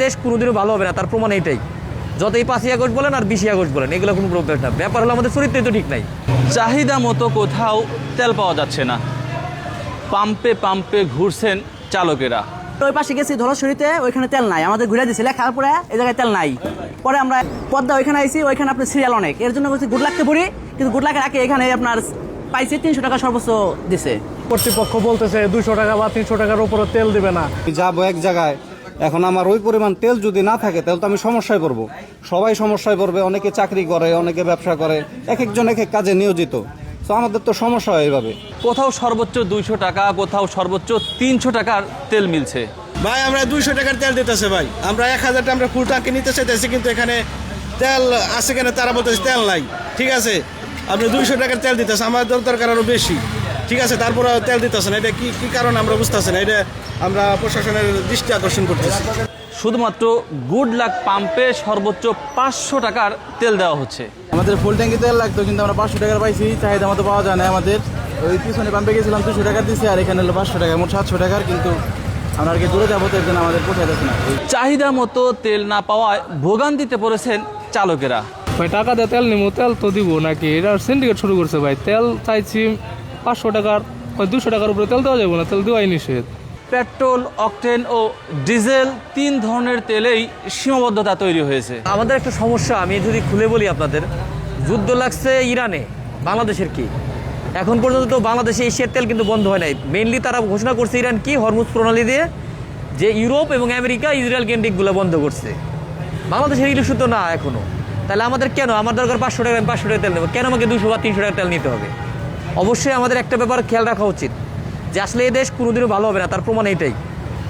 দেশ কোনোদিনও ভালো হবে না, তার প্রমাণ এইটাই। যতই 5ই আগস্ট বলেন আর 20ই আগস্ট বলেন, এগুলো কোনো প্রবলেম না। ব্যাপার হলো আমাদের চরিত্রই তো ঠিক নাই। চাহিদা মতো কোথাও তেল পাওয়া যাচ্ছে না, পাম্পে পাম্পে ঘুরছেন চালকেরা। ওই পাশে গেছি ধলেশ্বরীতে, ওইখানে তেল নাই, আমাদের ঘুরে দিয়েছে লেখার পরে এই জায়গায় তেল নাই। পরে আমরা পদ্মা ওইখানে আইছি, ওইখানে আপনার সিরিয়াল অনেক, এর জন্য বলছি গুড লাকতে পড়ি, কিন্তু গুড লাকের আগে এখানে আপনার পাইছি 300 টাকা সর্বোচ্চ দিছে। কর্তৃপক্ষ বলতেছে 200 টাকা বা 300 টাকার উপরে তেল দিবে না। যাবো এক জায়গায়, এখন আমার ওই পরিমাণ তেল যদি না থাকে তাহলে তো আমি সমস্যায় পড়বো, সবাই সমস্যায় পড়বে। অনেকে চাকরি করে, অনেকে ব্যবসা করে, এক একজন এক এক কাজে নিয়োজিত। তো আমাদের তো সমস্যা হয় এইভাবে। কোথাও সর্বোচ্চ 200 টাকা, কোথাও সর্বোচ্চ 300 টাকার তেল মিলছে। ভাই আমরা 200 টাকার তেল দিতেছে ভাই, আমরা 1000 টাকা আমরা ফুল ট্যাঙ্কি নিতে চাইতেছি, কিন্তু এখানে তেল আছে কেন তারা বলতেছে তেল নাই। ঠিক আছে, আপনি 200 টাকার তেল দিতেছে, আমাদের দরকার আরও বেশি। ঠিক আছে, তারপরে তেল দিতেছে না, এটা কি কারণ আমরা বুঝতেছি না। এটা আমরা প্রশাসনের দৃষ্টি আকর্ষণ করতেছি। শুধুমাত্র গুড লাক পাম্পে সর্বোচ্চ 500 টাকার তেল দেওয়া হচ্ছে। আমাদের ফুল ট্যাঙ্কি তেল লাগতো, কিন্তু আমরা 500 টাকার পাইছি, চাহিদা মতো পাওয়া যায় না। আমাদের ওই পিছনে পাম্পে গেছিলাম 200 টাকা দিয়েছি, আর এখানে হলো 500 টাকা, মোট 700 টাকার। কিন্তু আমরা আর কি দূরে যাবো, তো এর জন্য আমাদের পোষায় যাচ্ছে না। চাহিদা মতো তেল না পাওয়ায় ভোগান্তিতে পড়েছেন চালকেরা। ভাই টাকা দিয়ে তেল নিবো, তেল তো দিব নাকি? এটা সিন্ডিকেট শুরু করছে ভাই। তেল চাইছি 500 টাকার, 200 টাকার উপরে তেল দেওয়া যাবে না, তেল দেওয়াই নিষেধ। পেট্রোল, অকটেন ও ডিজেল 3 ধরনের তেলেই সীমাবদ্ধতা তৈরি হয়েছে। আমাদের একটা সমস্যা আমি যদি খুলে বলি আপনাদের, যুদ্ধ লাগছে ইরানে, বাংলাদেশের কি এখন পর্যন্ত তো বাংলাদেশে এশিয়ার তেল কিন্তু বন্ধ হয় নাই। মেইনলি তারা ঘোষণা করছে ইরান কি হরমুজ প্রণালী দিয়ে যে ইউরোপ এবং আমেরিকা ইসরায়েল কেন্দ্রিকগুলো বন্ধ করছে। বাংলাদেশের ইস্যু তো না এখনও। তাহলে আমাদের কেন, আমার দরকার 500 টাকা, আমি 500 টাকা তেল নেবো, কেন আমাকে 200 বা 300 টাকা তেল নিতে হবে? অবশ্যই আমাদের একটা ব্যাপার খেয়াল রাখা উচিত যে আসলে এই দেশ কোনোদিনও ভালো হবে না, তার প্রমাণ এইটাই।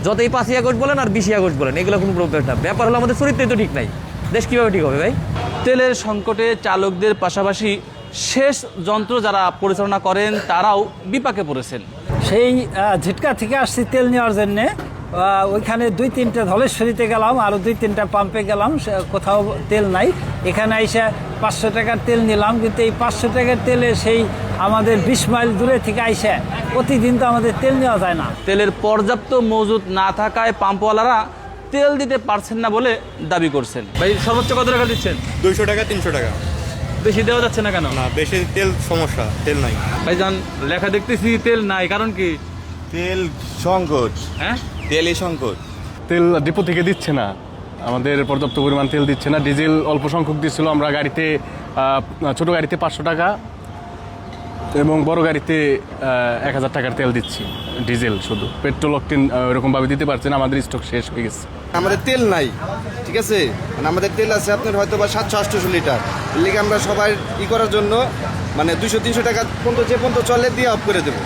যতই 5ই আগস্ট বলেন আর 20ই আগস্ট বলেন, এগুলো কোনো প্রবলেম না। ব্যাপার হলো আমাদের চরিত্রই তো ঠিক নাই, দেশ কীভাবে ঠিক হবে ভাই? তেলের সংকটে চালকদের পাশাপাশি শেষ যন্ত্র যারা পরিচালনা করেন তারাও বিপাকে পড়েছেন। সেই ঝিটকা থেকে আসছি তেল নেওয়ার জন্যে, ওইখানে 2-3টা ধলেশ্বরীতে গেলাম, আরও 2-3টা পাম্পে গেলাম, কোথাও তেল নাই। এখানে এসে 500 টাকার তেল নিলাম, কিন্তু এই 500 টাকার তেলে সেই আমাদের 20 মাইল দূরে থেকে আইসে প্রতিদিন তো আমাদের তেল নেওয়া যায় না। তেলের পর্যাপ্ত মজুত না থাকায় পাম্পওয়ালারা তেল দিতে পারছেন না বলে দাবি করছেন। ভাই সর্বোচ্চ কত টাকা দিচ্ছেন? 200 টাকা 300 টাকা। বেশি দেওয়া যাচ্ছে না কেন? না, বেশি তেল সমস্যা, তেল নাই। ভাইজান লেখা দেখতেছি তেল নাই, কারণ কি? তেল সংকট। হ্যাঁ, তেলই সংকট। তেল ডিপো থেকে দিচ্ছে না, আমাদের পর্যাপ্ত পরিমাণ তেল দিচ্ছে না। ডিজেল অল্প সংখ্যক দিচ্ছিল। আমরা গাড়িতে, ছোট গাড়িতে 500 টাকা এবং বড় গাড়িতে 1000 টাকার তেল দিচ্ছি, ডিজেল শুধু। পেট্রোল, অকটেন ওরকমভাবে দিতে পারছেন, আমাদের স্টক শেষ হয়ে গেছে। আমাদের তেল নাই, ঠিক আছে, মানে আমাদের তেল আছে আপনার হয়তো বা 700-800 লিটার। এর লিগে আমরা সবাই করার জন্য মানে 200-300 টাকা পর্যন্ত যে পর্যন্ত চলে দিয়ে অফ করে দেবো।